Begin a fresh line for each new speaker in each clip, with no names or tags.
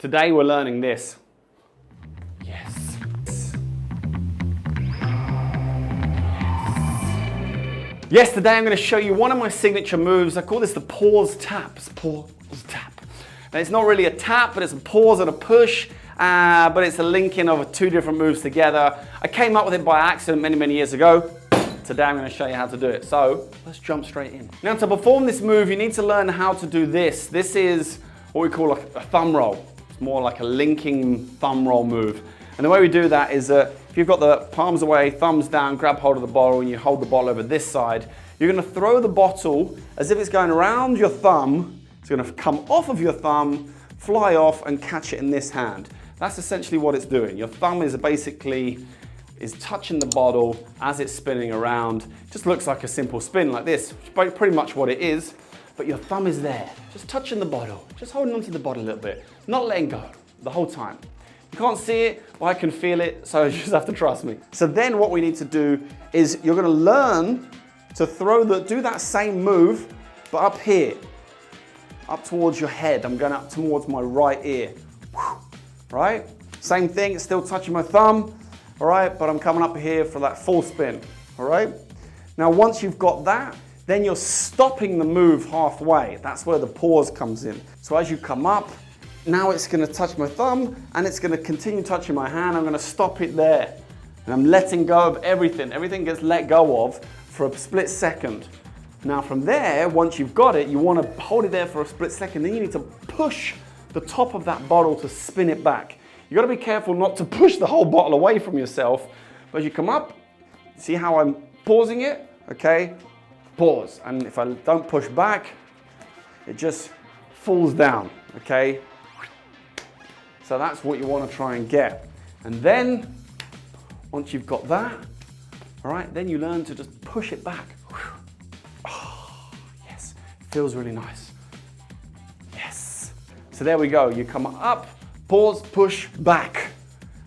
Today we're learning this. Yes. Yes, today I'm going to show you one of my signature moves. I call this the pause tap. It's pause tap. Now it's not really a tap, but it's a pause and a push, but it's a linking of two different moves together. I came up with it by accident many years ago. Today I'm going to show you how to do it. So let's jump straight in. Now to perform this move, you need to learn how to do this. This is what we call a thumb roll. It's more like a linking thumb roll move. And the way we do that is that if you've got the palms away, thumbs down, grab hold of the bottle and you hold the bottle over this side, you're going to throw the bottle as if it's going around your thumb. It's going to come off of your thumb, fly off and catch it in this hand. That's essentially what it's doing. Your thumb is basically touching the bottle as it's spinning around. It just looks like a simple spin like this, which is pretty much what it is, but your thumb is there, just touching the bottle, just holding onto the bottle a little bit, not letting go the whole time. You can't see it, but I can feel it, so you just have to trust me. So then what we need to do is you're gonna learn to do that same move, but up here, up towards your head. I'm going up towards my right ear, right? Same thing, it's still touching my thumb. All right, but I'm coming up here for that full spin, all right? Now, once you've got that, then you're stopping the move halfway. That's where the pause comes in. So as you come up, now it's gonna touch my thumb and it's gonna continue touching my hand. I'm gonna stop it there. And I'm letting go of everything. Everything gets let go of for a split second. Now from there, once you've got it, you wanna hold it there for a split second, then you need to push the top of that bottle to spin it back. You gotta be careful not to push the whole bottle away from yourself. But as you come up, see how I'm pausing it? Okay, pause. And if I don't push back, it just falls down, okay? So that's what you wanna try and get. And then, once you've got that, all right, then you learn to just push it back. Oh, yes, feels really nice. Yes. So there we go, you come up, pause, push, back.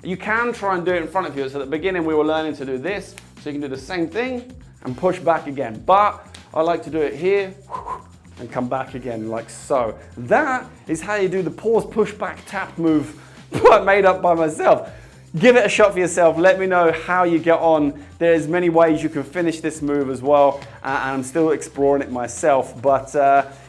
You can try and do it in front of you. So at the beginning we were learning to do this, so you can do the same thing and push back again. But I like to do it here and come back again like so. That is how you do the pause, push, back, tap move made up by myself. Give it a shot for yourself. Let me know how you get on. There's many ways you can finish this move as well, and I'm still exploring it myself. But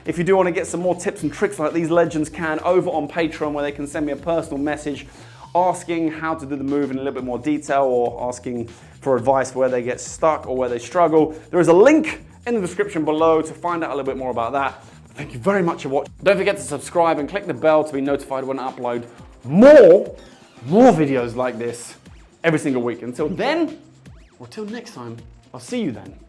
if you do want to get some more tips and tricks like these legends can, over on Patreon, where they can send me a personal message asking how to do the move in a little bit more detail, or asking for advice where they get stuck or where they struggle. There is a link in the description below to find out a little bit more about that. Thank you very much for watching. Don't forget to subscribe and click the bell to be notified when I upload more videos like this every single week. Until then, or till next time, I'll see you then.